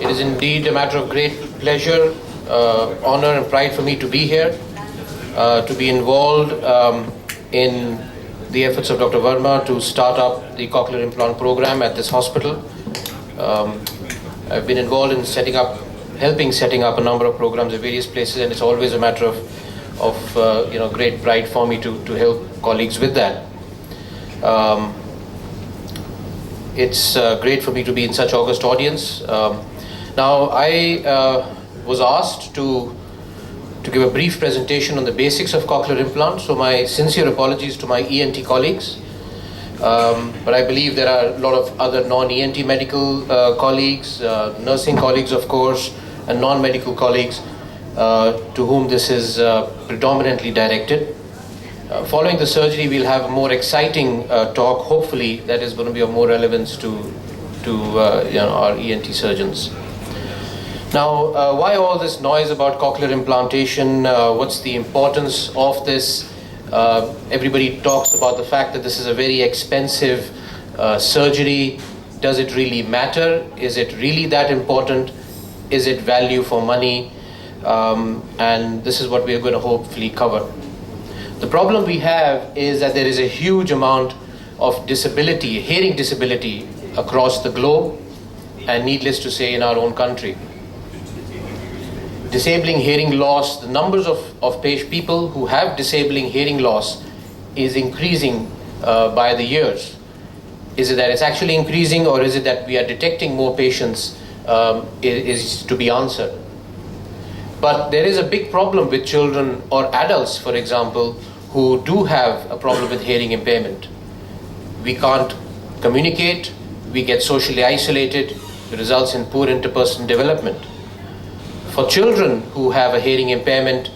It is indeed a matter of great pleasure, honor and pride for me to be here, to be involved in the efforts of Dr. Verma to start up the cochlear implant program at this hospital. I've been involved in helping setting up a number of programs at various places, and it's always a matter of great pride for me to help colleagues with that. It's great for me to be in such august audience. Now, I was asked to give a brief presentation on the basics of cochlear implant, so my sincere apologies to my ENT colleagues. But I believe there are a lot of other non-ENT medical colleagues, nursing colleagues, of course, and non-medical colleagues to whom this is predominantly directed. Following the surgery, we'll have a more exciting talk, hopefully, that is going to be of more relevance to our ENT surgeons. Now, why all this noise about cochlear implantation? What's the importance of this? Everybody talks about the fact that this is a very expensive surgery. Does it really matter? Is it really that important? Is it value for money? And this is what we are going to hopefully cover. The problem we have is that there is a huge amount of disability, hearing disability, across the globe, and needless to say in our own country. Disabling hearing loss, the numbers of people who have disabling hearing loss is increasing by the years. Is it that it's actually increasing, or is it that we are detecting more patients is to be answered. But there is a big problem with children or adults, for example, who do have a problem with hearing impairment. We can't communicate, we get socially isolated, it results in poor interpersonal development. For children who have a hearing impairment,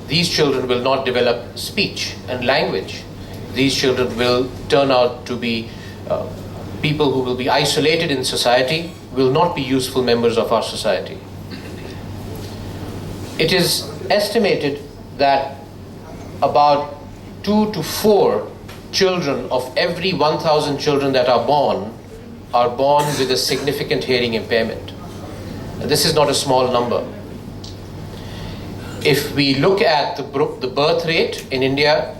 these children will not develop speech and language. These children will turn out to be people who will be isolated in society, will not be useful members of our society. It is estimated that about 2 to 4 children of every 1,000 children that are born with a significant hearing impairment. And this is not a small number. If we look at the birth rate in India,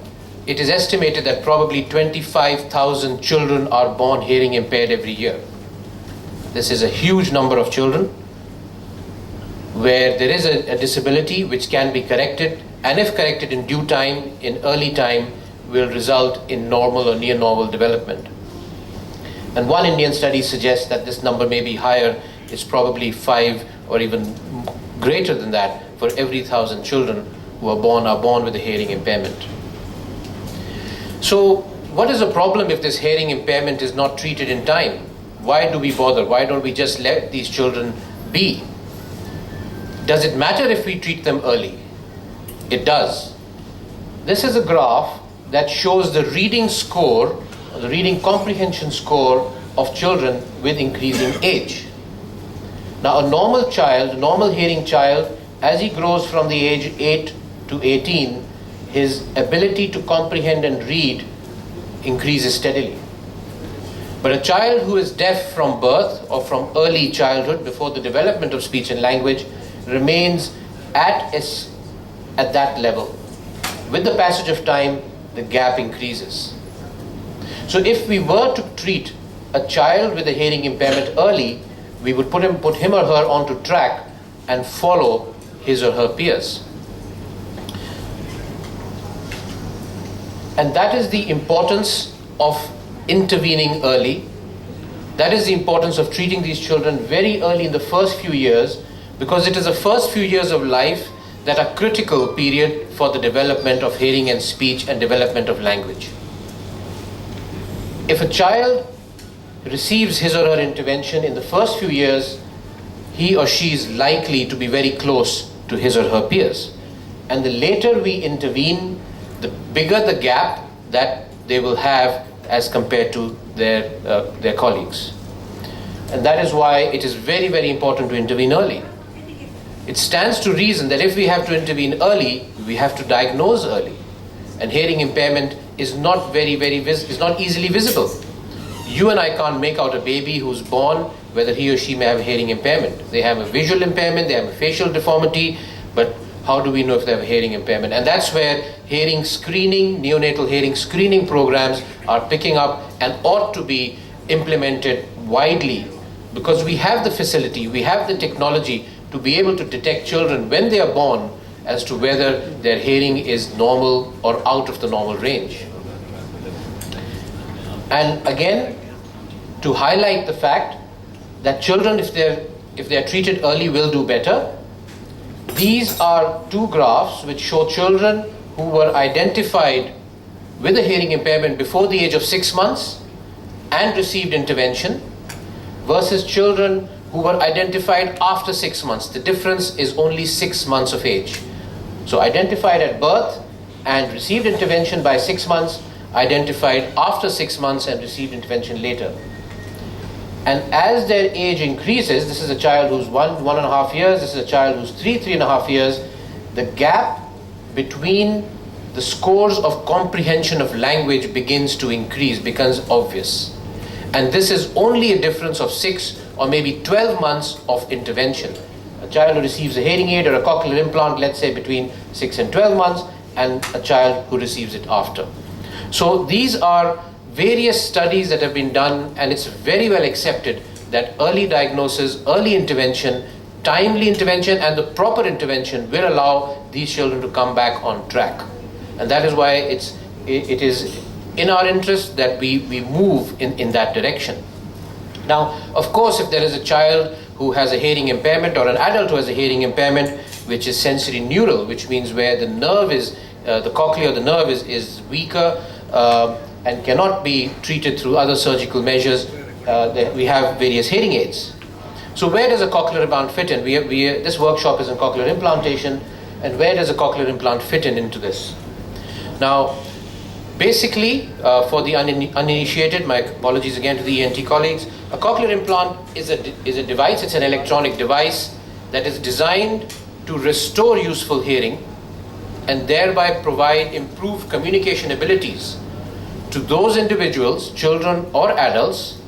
it is estimated that probably 25,000 children are born hearing impaired every year. This is a huge number of children where there is a disability which can be corrected, and if corrected in due time, in early time, will result in normal or near normal development. And one Indian study suggests that this number may be higher. It's probably 5 or even greater than that for every 1,000 children who are born with a hearing impairment. So what is the problem if this hearing impairment is not treated in time? Why do we bother? Why don't we just let these children be? Does it matter if we treat them early? It does. This is a graph that shows the reading score, the reading comprehension score of children with increasing age. Now, a normal hearing child, as he grows from the age 8 to 18, his ability to comprehend and read increases steadily. But a child who is deaf from birth or from early childhood, before the development of speech and language, remains at that level. With the passage of time, the gap increases. So if we were to treat a child with a hearing impairment early, we would put him or her onto track and follow his or her peers. And that is the importance of intervening early. That is the importance of treating these children very early in the first few years, because it is the first few years of life that are critical period for the development of hearing and speech and development of language. If a child receives his or her intervention in the first few years, he or she is likely to be very close to his or her peers. And the later we intervene, the bigger the gap that they will have as compared to their colleagues. And that is why it is very, very important to intervene early. It stands to reason that if we have to intervene early, we have to diagnose early. And hearing impairment is not easily visible. You and I can't make out a baby who's born whether he or she may have a hearing impairment. They have a visual impairment, they have a facial deformity, but how do we know if they have a hearing impairment? And that's where hearing screening, neonatal hearing screening programs are picking up and ought to be implemented widely, because we have the facility, we have the technology to be able to detect children when they are born as to whether their hearing is normal or out of the normal range. And again, to highlight the fact that children, if they are treated early, will do better. These are two graphs which show children who were identified with a hearing impairment before the age of 6 months and received intervention versus children who were identified after 6 months. The difference is only 6 months of age. So identified at birth and received intervention by 6 months, identified after 6 months and received intervention later. And as their age increases, this is a child who's 1.5 years, this is a child who's 3.5 years, the gap between the scores of comprehension of language begins to increase, becomes obvious. And this is only a difference of 6 or maybe 12 months of intervention. A child who receives a hearing aid or a cochlear implant, let's say between 6 and 12 months, and a child who receives it after. So these are various studies that have been done, and it's very well accepted that early diagnosis, early intervention, timely intervention, and the proper intervention will allow these children to come back on track. And that is why it is in our interest that we move in that direction. Now, of course, if there is a child who has a hearing impairment or an adult who has a hearing impairment which is sensory neural, which means where the nerve is, the cochlea, the nerve is weaker, and cannot be treated through other surgical measures, we have various hearing aids. So where does a cochlear implant fit in? This workshop is in cochlear implantation, and where does a cochlear implant fit into this? Now, basically, for the uninitiated, my apologies again to the ENT colleagues, a cochlear implant is a device, it's an electronic device that is designed to restore useful hearing and thereby provide improved communication abilities to those individuals, children or adults,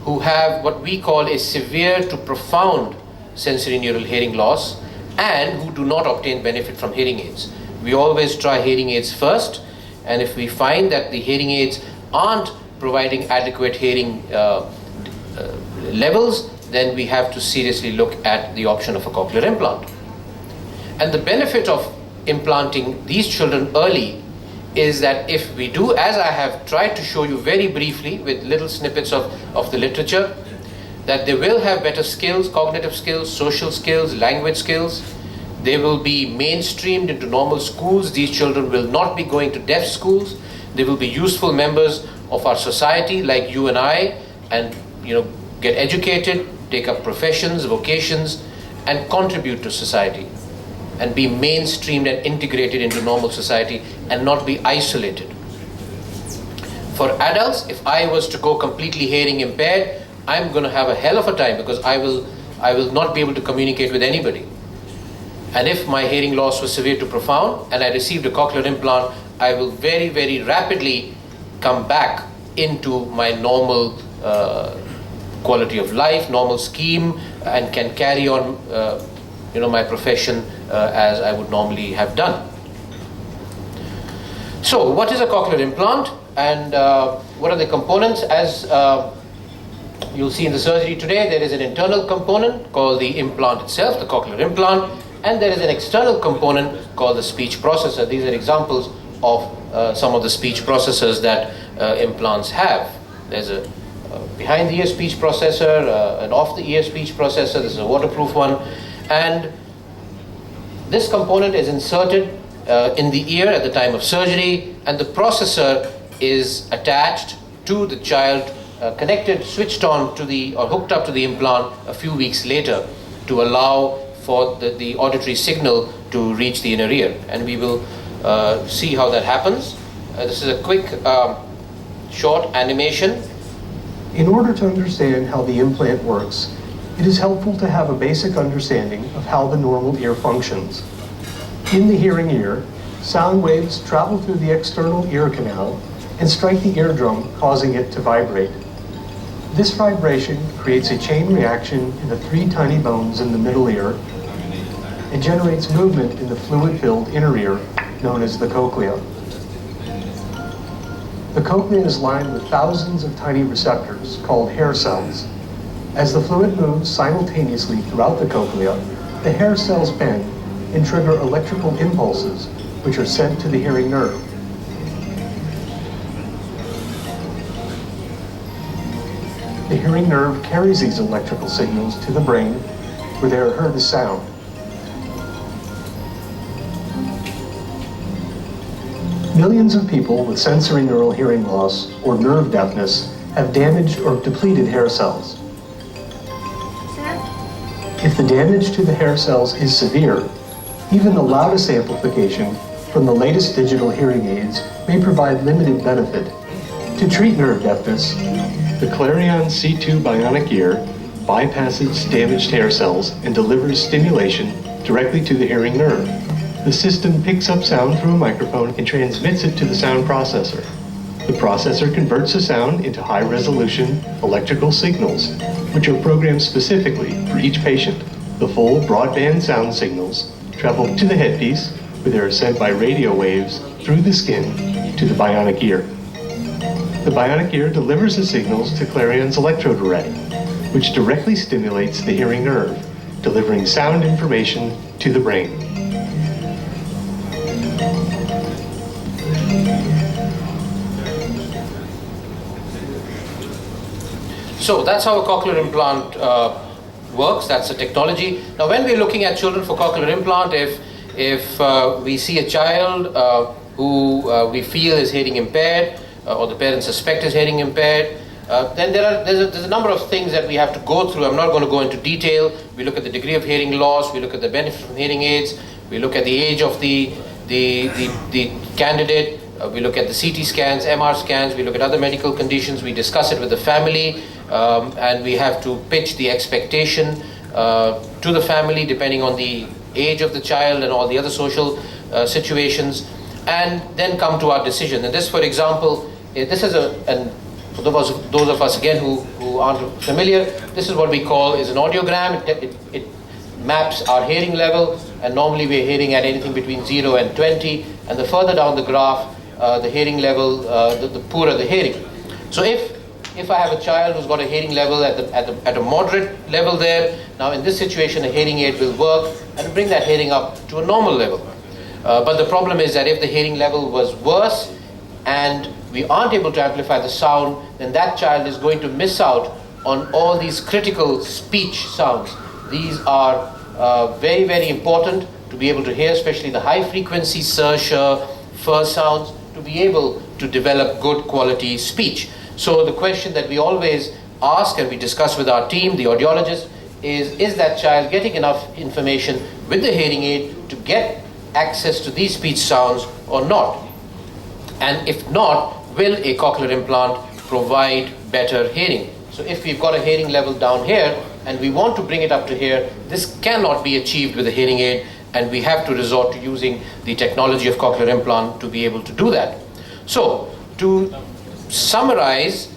who have what we call a severe to profound sensory neural hearing loss and who do not obtain benefit from hearing aids. We always try hearing aids first, and if we find that the hearing aids aren't providing adequate hearing levels, then we have to seriously look at the option of a cochlear implant. And the benefit of implanting these children early is that if we do, as I have tried to show you very briefly with little snippets of the literature, that they will have better skills, cognitive skills, social skills, language skills. They will be mainstreamed into normal schools. These children will not be going to deaf schools. They will be useful members of our society like you and I, and get educated, take up professions, vocations, and contribute to society, and be mainstreamed and integrated into normal society and not be isolated. For adults, if I was to go completely hearing impaired, I'm going to have a hell of a time, because I will not be able to communicate with anybody. And if my hearing loss was severe to profound and I received a cochlear implant, I will very, very rapidly come back into my normal quality of life, normal scheme, and can carry on my profession as I would normally have done. So what is a cochlear implant, and what are the components? As you'll see in the surgery today, there is an internal component called the implant itself, the cochlear implant, and there is an external component called the speech processor. These are examples of some of the speech processors that implants have. There's a behind the ear speech processor, an off the ear speech processor. This is a waterproof one, and this component is inserted in the ear at the time of surgery, and the processor is attached to the child, connected, switched on to or hooked up to the implant a few weeks later to allow for the auditory signal to reach the inner ear. And we will see how that happens. This is a quick short animation. In order to understand how the implant works, it is helpful to have a basic understanding of how the normal ear functions. In the hearing ear, sound waves travel through the external ear canal and strike the eardrum, causing it to vibrate. This vibration creates a chain reaction in the 3 tiny bones in the middle ear and generates movement in the fluid-filled inner ear, known as the cochlea. The cochlea is lined with thousands of tiny receptors called hair cells. As the fluid moves simultaneously throughout the cochlea, the hair cells bend and trigger electrical impulses, which are sent to the hearing nerve. The hearing nerve carries these electrical signals to the brain, where they are heard as sound. Millions of people with sensory neural hearing loss or nerve deafness have damaged or depleted hair cells. If the damage to the hair cells is severe, even the loudest amplification from the latest digital hearing aids may provide limited benefit. To treat nerve deafness, the Clarion C2 bionic ear bypasses damaged hair cells and delivers stimulation directly to the hearing nerve. The system picks up sound through a microphone and transmits it to the sound processor. The processor converts the sound into high-resolution electrical signals, which are programmed specifically for each patient. The full broadband sound signals travel to the headpiece, where they are sent by radio waves through the skin to the bionic ear. The bionic ear delivers the signals to Clarion's electrode array, which directly stimulates the hearing nerve, delivering sound information to the brain. So that's how a cochlear implant works. That's the technology. Now, when we're looking at children for cochlear implant, if we see a child who we feel is hearing impaired, or the parents suspect is hearing impaired, then there's a number of things that we have to go through. I'm not going to go into detail. We look at the degree of hearing loss. We look at the benefit from hearing aids. We look at the age of the candidate. We look at the CT scans, MR scans. We look at other medical conditions. We discuss it with the family, and we have to pitch the expectation to the family depending on the age of the child and all the other social situations, and then come to our decision. And this, for example, this is for those of us again who aren't familiar, this is what we call is an audiogram. It maps our hearing level, and normally we're hearing at anything between 0 and 20, and the further down the graph the hearing level, the poorer the hearing. So if I have a child who's got a hearing level at a moderate level there, now in this situation a hearing aid will work and bring that hearing up to a normal level. But the problem is that if the hearing level was worse and we aren't able to amplify the sound, then that child is going to miss out on all these critical speech sounds. These are very, very important to be able to hear, especially the high frequency sir, sh, fur sounds, to be able to develop good quality speech. So the question that we always ask and we discuss with our team, the audiologist, is that child getting enough information with the hearing aid to get access to these speech sounds or not? And if not, will a cochlear implant provide better hearing? So if we've got a hearing level down here and we want to bring it up to here, this cannot be achieved with a hearing aid, and we have to resort to using the technology of cochlear implant to be able to do that. So to summarize,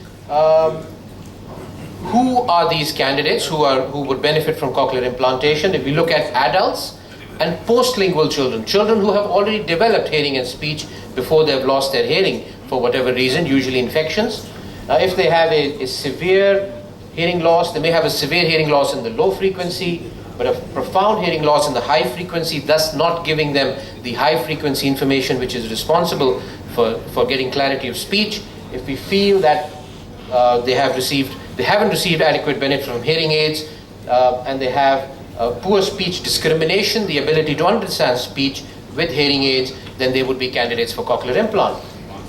who are these candidates who would benefit from cochlear implantation? If we look at adults and postlingual children who have already developed hearing and speech before they've lost their hearing for whatever reason, usually infections. If they have a severe hearing loss, they may have a severe hearing loss in the low frequency, but a profound hearing loss in the high frequency, thus not giving them the high frequency information which is responsible for getting clarity of speech. If we feel that they haven't received adequate benefit from hearing aids, and they have poor speech discrimination, the ability to understand speech with hearing aids, then they would be candidates for cochlear implant.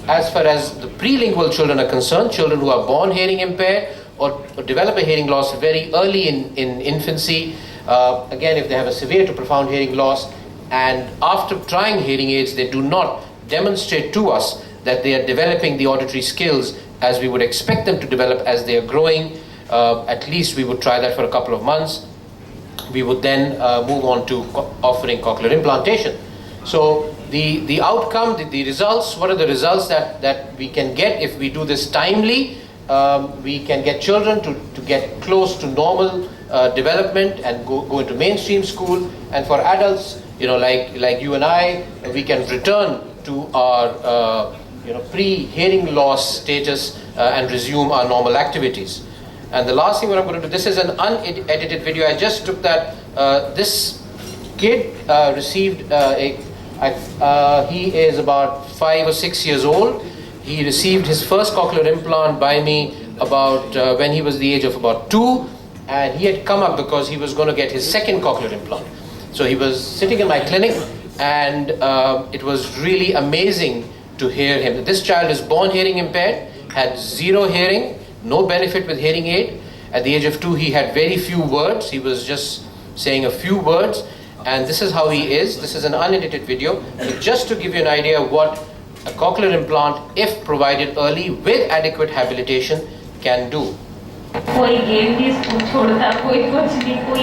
As far as the prelingual children are concerned, children who are born hearing impaired or develop a hearing loss very early in infancy, again, if they have a severe to profound hearing loss, and after trying hearing aids, they do not demonstrate to us that they are developing the auditory skills as we would expect them to develop as they are growing, at least we would try that for a couple of months. We would then move on to offering cochlear implantation. So the outcome, the results, what are the results that we can get if we do this timely we can get children to get close to normal development and go into mainstream school. And for adults, like you and I, we can return to our pre-hearing loss status and resume our normal activities. And the last thing what I'm going to do, this is an unedited video. I just took that. This kid received he is about 5 or 6 years old. He received his first cochlear implant by me about when he was the age of about 2, and he had come up because he was going to get his second cochlear implant. So he was sitting in my clinic, and it was really amazing to hear him. This child is born hearing impaired, had zero hearing, no benefit with hearing aid. At the age of 2, he had very few words. He was just saying a few words, and this is how he is. This is an unedited video. So just to give you an idea what a cochlear implant, if provided early with adequate habilitation, can do. कोई game भी school छोड़ता, कोई कुछ नहीं, कोई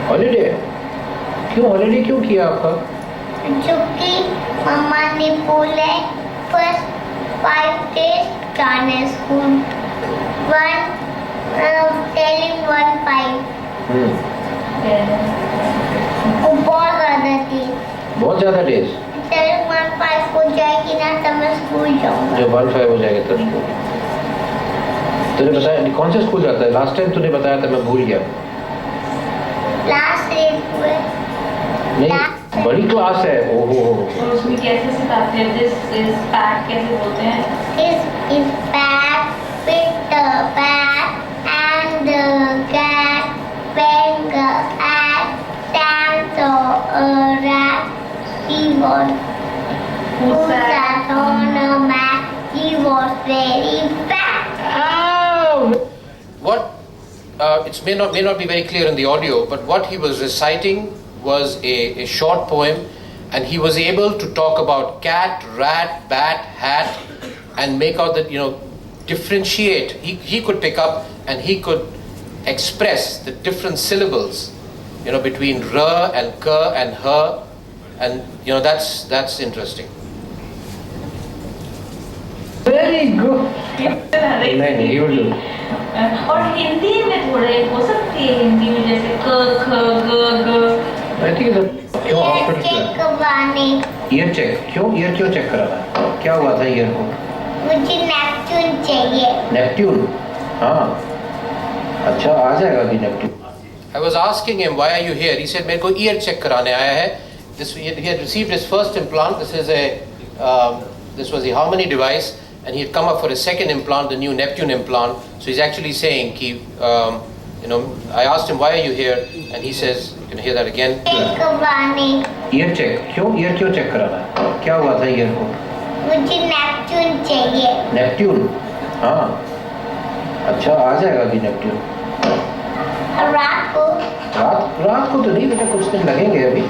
holiday? क्यों holiday क्यों किया आपका? क्योंकि मम्मा ने बोला फर्स्ट 5 days जाने स्कूल, 1 वो बहुत ज़्यादा डेज। 1-5 हो जाएगी ना तब मैं स्कूल जाऊँगा। जब 1-5 हो जाएगा तब स्कूल। तूने बताया कौन से स्कूल जाता है? लास्ट टाइम तूने बताया था, मैं भूल गया। लास्ट रेट हुए। नहीं, बड़ी क्लास है। ओहो। और उसमें कैसे सिखाते हैं? दिस इज पैक कैसे बोलते हैं? This is pack with the pack and the cat finger and stands on a rack. He was who sat on a mat. He was very fat. What? It may not be very clear in the audio, but what he was reciting was a short poem, and he was able to talk about cat, rat, bat, hat, and make out that, differentiate. He could pick up and he could express the different syllables, between r and k and her, and that's interesting. Very good. नहीं, he will do. और हिंदी में थोड़े हो सकती है, हिंदी में जैसे क ख ग ग। I think क्यों हॉस्पिटल चेक करवाने। ईयर चेक क्यों चेक कराना? क्या हुआ था ईयर को? मुझे नेपच्यून चाहिए। नेपट्यून? हाँ। अच्छा, आ जाएगा अभी Neptune. I was asking him, why are you here? He said, मेरे को ईयर चेक कराने आया है. He had received his first implant. This was a harmony device, and he had come up for his second implant, the new Neptune implant. So he's actually saying, I asked him, why are you here? And he says, you can hear that again. Check करवाने। Ear check क्यों check कराना है? क्या हुआ था year को? मुझे Neptune चाहिए। नेपट्यून? हाँ। अच्छा, आ जाएगा अभी नेपट्यून। रात को तो नहीं बेटा, कुछ दिन लगेंगे, अभी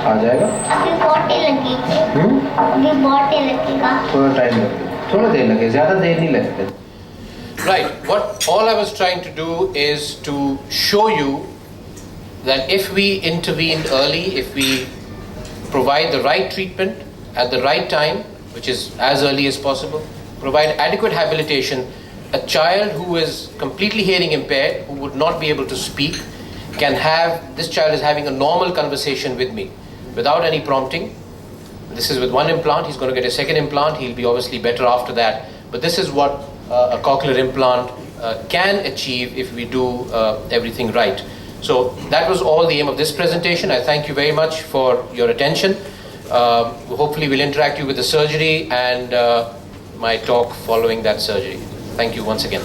आ जाएगा। अभी बहुत ही लगेगा। अभी बहुत ही लगेगा। थोड़ा टाइम लगेगा, थोड़ा देर लगे, ज़्यादा देर नहीं लगेगा। Right. What all I was trying to do is to show you that if we intervened early, if we provide the right treatment at the right time, which is as early as possible, provide adequate habilitation, a child who is completely hearing impaired, who would not be able to speak, this child is having a normal conversation with me without any prompting. This is with one implant. He's going to get a second implant. He'll be obviously better after that. But this is what a cochlear implant can achieve if we do everything right. So that was all the aim of this presentation. I thank you very much for your attention. Hopefully we'll interact you with the surgery and my talk following that surgery. Thank you once again.